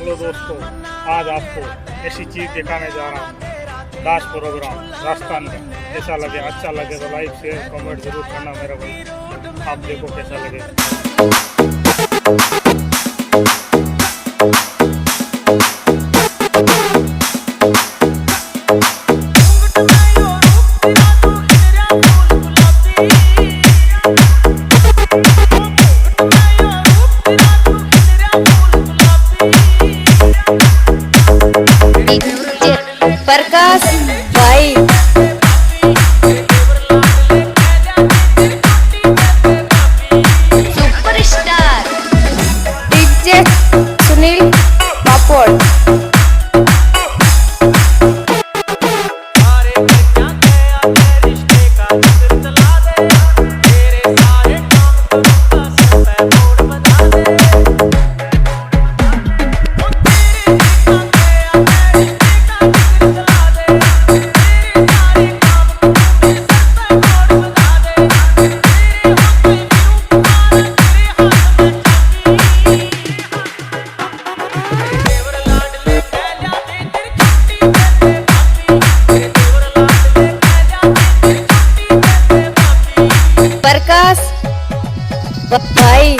Hello दोस्तों, आज आपको ऐसी चीज़ दिखाने जा रहा हूँ। डांस प्रोग्राम राजस्थान में कैसा लगे, अच्छा लगे तो लाइक शेयर कमेंट जरूर करना मेरा भाई। आप देखो कैसा लगे। प्रकाश भाई सुपरस्टार डीजे सुनील पापड़ प्रकाश भाई